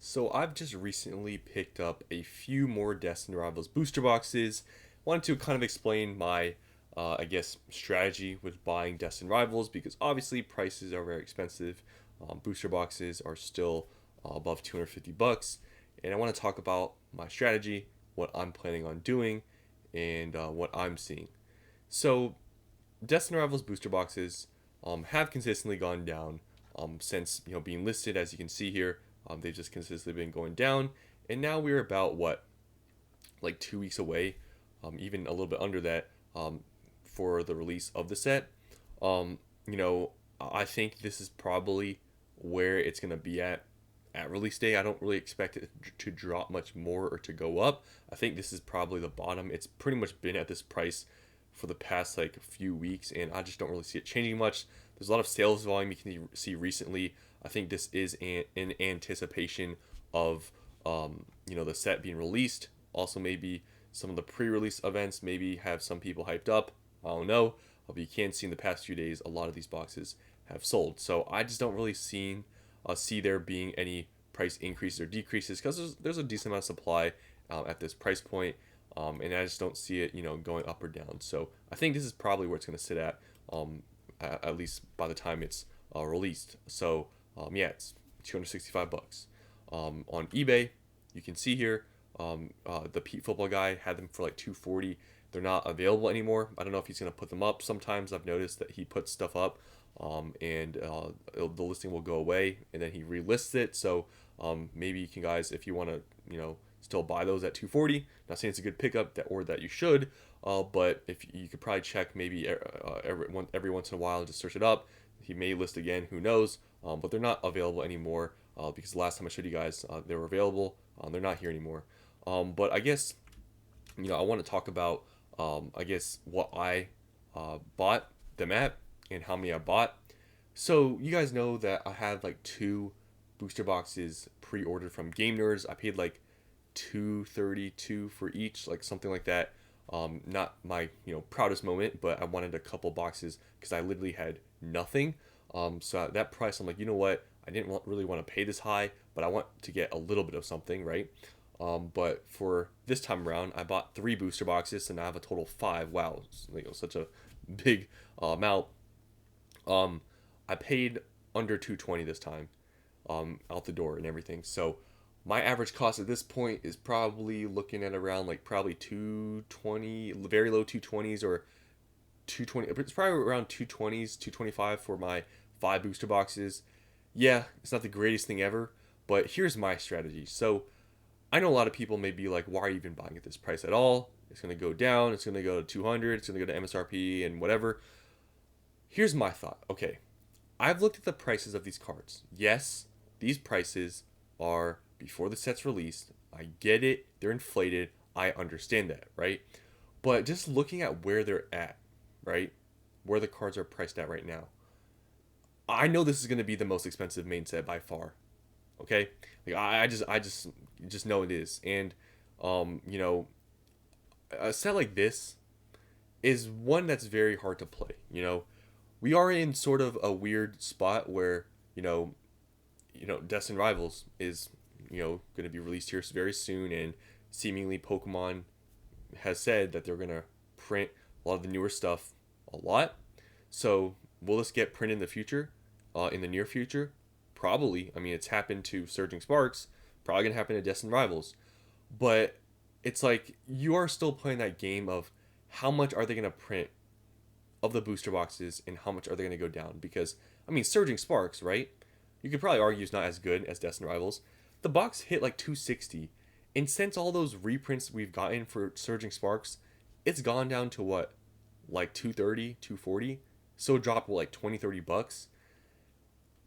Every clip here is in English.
So I've just recently picked up a few more Destined Rivals booster boxes. Wanted to kind of explain my, strategy with buying Destined Rivals because obviously prices are very expensive. Booster boxes are still above 250 bucks, and I want to talk about my strategy, what I'm planning on doing, and what I'm seeing. So Destined Rivals booster boxes have consistently gone down since being listed. As you can see here, they've just consistently been going down, and now we're about what, like 2 weeks away, even a little bit under that, for the release of the set. Um, you know, I think this is probably where it's gonna be at release day. I don't really expect it to drop much more or to go up. I think this is probably the bottom. It's pretty much been at this price for the past like few weeks, and I just don't really see it changing much. There's a lot of sales volume you can see recently. I think this is in anticipation of the set being released. Also, maybe some of the pre-release events maybe have some people hyped up. I don't know, but you can see in the past few days a lot of these boxes have sold. So I just don't really see there being any price increases or decreases because there's a decent amount of supply at this price point, and I just don't see it going up or down. So I think this is probably where it's going to sit at least by the time it's released. So yeah, it's 265 bucks. On eBay, you can see here, the Pete Football guy had them for like 240. They're not available anymore. I don't know if he's gonna put them up. Sometimes I've noticed that he puts stuff up, and the listing will go away, and then he relists it. So maybe you can, guys, if you want to, still buy those at 240. Not saying it's a good pickup or that you should, but if you could probably check maybe every once in a while and just search it up. He may list again, who knows? But they're not available anymore because the last time I showed you guys they were available. They're not here anymore. But I guess I want to talk about what I bought them at and how many I bought. So you guys know that I had like two booster boxes pre-ordered from Game Nerds. I paid like 232 for each, like something like that. Not my proudest moment, but I wanted a couple boxes because I literally had nothing. So at that price, I'm like, you know what? I didn't really want to pay this high, but I want to get a little bit of something, right? But for this time around, I bought three booster boxes, so now I have a total of five. Wow, such a big amount. I paid under 220 this time, out the door and everything. So my average cost at this point is probably looking at around like probably 220, very low 220s or 220. It's probably around 220s, 225 for my five booster boxes. Yeah, it's not the greatest thing ever, but here's my strategy. So I know a lot of people may be like, why are you even buying at this price at all? It's going to go down. It's going to go to 200. It's going to go to MSRP and whatever. Here's my thought. Okay, I've looked at the prices of these cards. Yes, these prices are before the set's released. I get it. They're inflated. I understand that, right? But just looking at where they're at, right? Where the cards are priced at right now. I know this is going to be the most expensive main set by far. Okay? Like I just know it is. And um, you know, a set like this is one that's very hard to play. We are in sort of a weird spot where Destined Rivals is going to be released here very soon, and seemingly Pokemon has said that they're going to print a lot of the newer stuff a lot. So will this get printed in the future? In the near future, probably. I mean, it's happened to Surging Sparks. Probably gonna happen to Destined Rivals. But it's like you are still playing that game of how much are they gonna print of the booster boxes and how much are they going to go down? Because, I mean, Surging Sparks, right? You could probably argue it's not as good as Destined Rivals. The box hit like 260, and since all those reprints we've gotten for Surging Sparks, it's gone down to what? Like 230, 240? So it dropped, like 20, 30 bucks?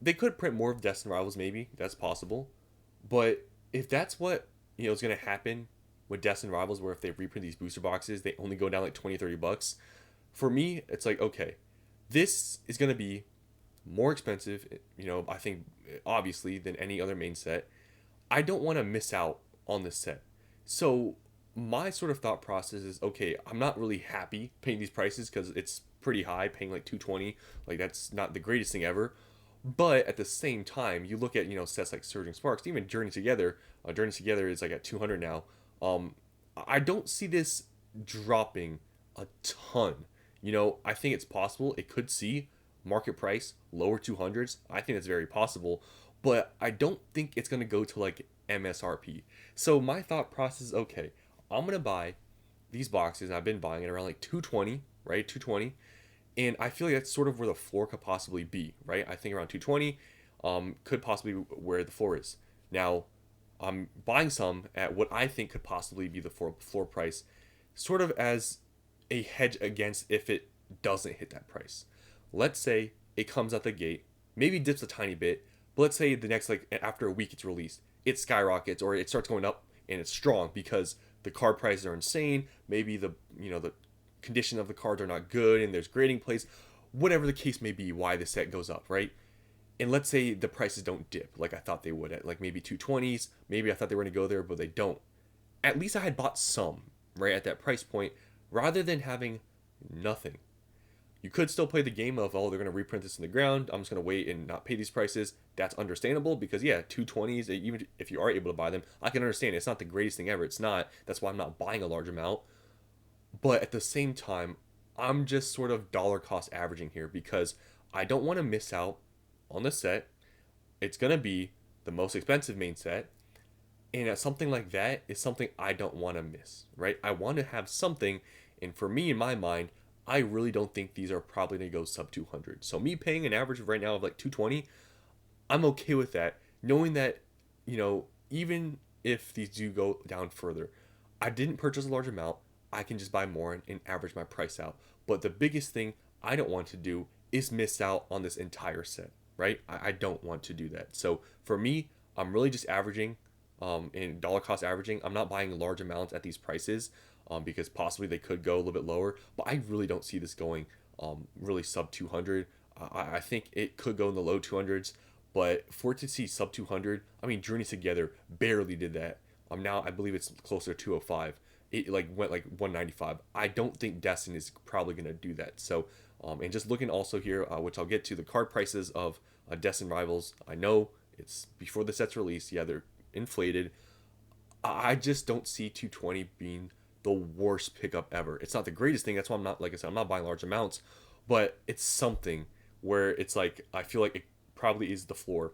They could print more of Destined Rivals, maybe. That's possible. But if that's what, is going to happen with Destined Rivals, where if they reprint these booster boxes, they only go down like 20, 30 bucks, for me, it's like, okay, this is going to be more expensive, I think, obviously, than any other main set. I don't want to miss out on this set. So, my sort of thought process is, okay, I'm not really happy paying these prices because it's pretty high, paying like 220. Like, that's not the greatest thing ever. But at the same time, you look at sets like Surging Sparks, even Journey Together. Journey Together is like at 200 now. Um, I don't see this dropping a ton. I think it's possible it could see market price lower 200s. I think it's very possible, but I don't think it's gonna go to like MSRP. So my thought process is okay. I'm gonna buy these boxes. And I've been buying it around like 220, right? 220, and I feel like that's sort of where the floor could possibly be, right? I think around 220 could possibly be where the floor is. Now, I'm buying some at what I think could possibly be the floor price, sort of as a hedge against if it doesn't hit that price. Let's say it comes out the gate, maybe dips a tiny bit, but let's say the next, like after a week it's released, it skyrockets or it starts going up and it's strong because the card prices are insane. Maybe the condition of the cards are not good and there's grading plays, whatever the case may be, why the set goes up, right? And let's say the prices don't dip like I thought they would at like maybe 220s. Maybe I thought they were going to go there, but they don't. At least I had bought some, right, at that price point rather than having nothing. You could still play the game of, oh, they're going to reprint this in the ground. I'm just going to wait and not pay these prices. That's understandable because, yeah, 220s, even if you are able to buy them, I can understand. It's not the greatest thing ever. It's not. That's why I'm not buying a large amount. But at the same time, I'm just sort of dollar cost averaging here because I don't want to miss out on the set. It's going to be the most expensive main set. And something like that is something I don't want to miss, right? I want to have something. And for me, in my mind, I really don't think these are probably going to go sub 200. So me paying an average right now of like 220, I'm okay with that, knowing that, even if these do go down further, I didn't purchase a large amount. I can just buy more and average my price out. But the biggest thing I don't want to do is miss out on this entire set, right? I don't want to do that. So for me, I'm really just averaging in dollar cost averaging. I'm not buying large amounts at these prices because possibly they could go a little bit lower. But I really don't see this going really sub 200. I think it could go in the low 200s. But for it to see sub 200, I mean, Journey Together barely did that. Now I believe it's closer to 205. It like went like 195. I don't think Destined is probably going to do that. So, and just looking also here, which I'll get to, the card prices of Destined Rivals. I know it's before the set's released. Yeah, they're inflated. I just don't see 220 being the worst pickup ever. It's not the greatest thing. That's why I'm not, like I said, I'm not buying large amounts, but it's something where it's like I feel like it probably is the floor.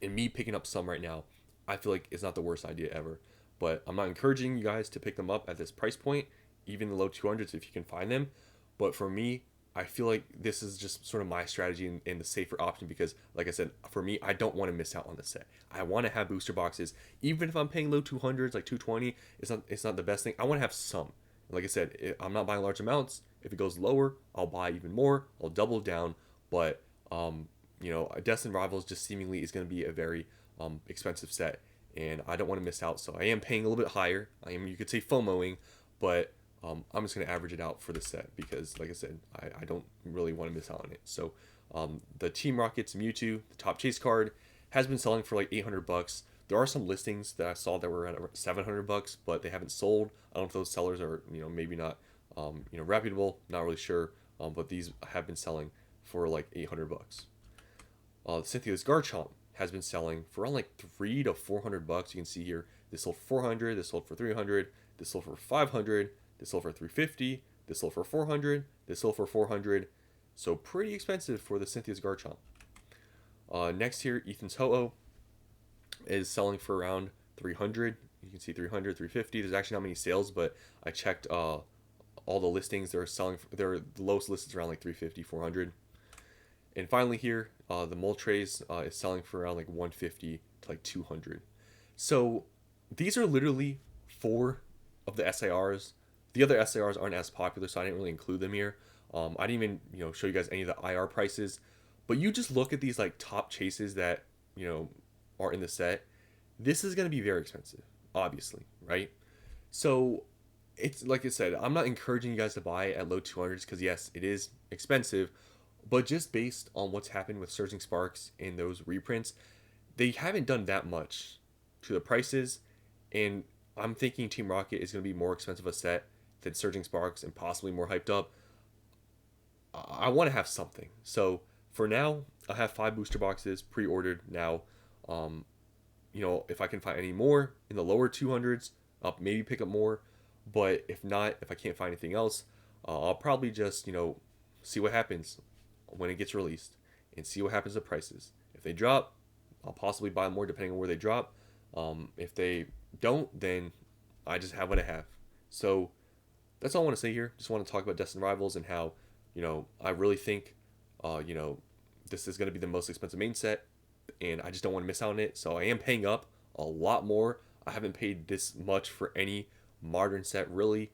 And me picking up some right now, I feel like it's not the worst idea ever. But I'm not encouraging you guys to pick them up at this price point, even the low 200s if you can find them. But for me, I feel like this is just sort of my strategy and the safer option because, like I said, for me, I don't want to miss out on the set. I want to have booster boxes, even if I'm paying low 200s, like 220. It's not the best thing. I want to have some. Like I said, I'm not buying large amounts. If it goes lower, I'll buy even more. I'll double down. But Destined Rivals just seemingly is going to be a very expensive set, and I don't want to miss out. So I am paying a little bit higher. You could say FOMOing, but I'm just going to average it out for the set because, like I said, I don't really want to miss out on it. So the Team Rocket's Mewtwo, the top chase card, has been selling for like $800. There are some listings that I saw that were at $700, but they haven't sold. I don't know if those sellers are maybe not reputable. Not really sure. But these have been selling for like $800. Cynthia's Garchomp has been selling for around like $300 to $400. You can see here this sold for $400, this sold for $300, this sold for $500, this sold for $350, this sold for $400, this sold for $400. So pretty expensive for the Cynthia's Garchomp. Next here, Ethan's Ho-Oh is selling for around $300. You can see $300, $350. There's actually not many sales, but I checked all the listings. They're selling. The lowest list is around like $350, $400. And finally here, the Moltres is selling for around like $150 to like $200. So these are literally 4 of the SIRs. The other SIRs aren't as popular, so I didn't really include them here. I didn't even show you guys any of the IR prices. But you just look at these like top chases that are in the set. This is going to be very expensive, obviously, right? So it's like I said, I'm not encouraging you guys to buy at low 200s because yes, it is expensive. But just based on what's happened with Surging Sparks and those reprints, they haven't done that much to the prices. And I'm thinking Team Rocket is going to be more expensive a set than Surging Sparks and possibly more hyped up. I want to have something. So for now, I have 5 booster boxes pre-ordered now. Um, if I can find any more in the lower 200s, I'll maybe pick up more. But if not, if I can't find anything else, I'll probably just see what happens when it gets released and see what happens to prices. If they drop, I'll possibly buy more depending on where they drop. If they don't, then I just have what I have. So that's all I want to say here. Just want to talk about Destined Rivals and how, I really think, uh, you know, this is going to be the most expensive main set, and I just don't want to miss out on it. So I am paying up a lot more. I haven't paid this much for any modern set really.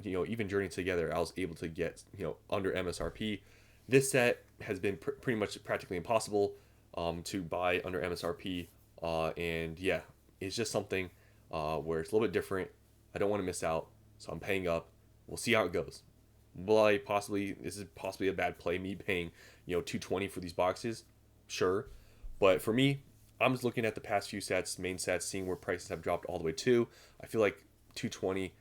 Even Journey Together, I was able to get under MSRP. This set has been pretty much practically impossible to buy under MSRP, and yeah, it's just something where it's a little bit different. I don't want to miss out, so I'm paying up. We'll see how it goes. This is possibly a bad play, me paying 220 for these boxes, sure, but for me, I'm just looking at the past few sets, main sets, seeing where prices have dropped all the way to. I feel like 220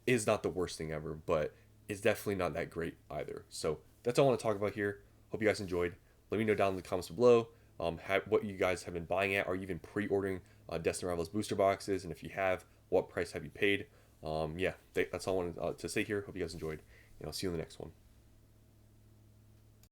is not the worst thing ever, but it's definitely not that great either. So that's all I want to talk about here. Hope you guys enjoyed. Let me know down in the comments below what you guys have been buying at. Are you even pre-ordering Destined Rivals booster boxes? And if you have, what price have you paid? Yeah, that's all I wanted to say here. Hope you guys enjoyed, and I'll see you in the next one.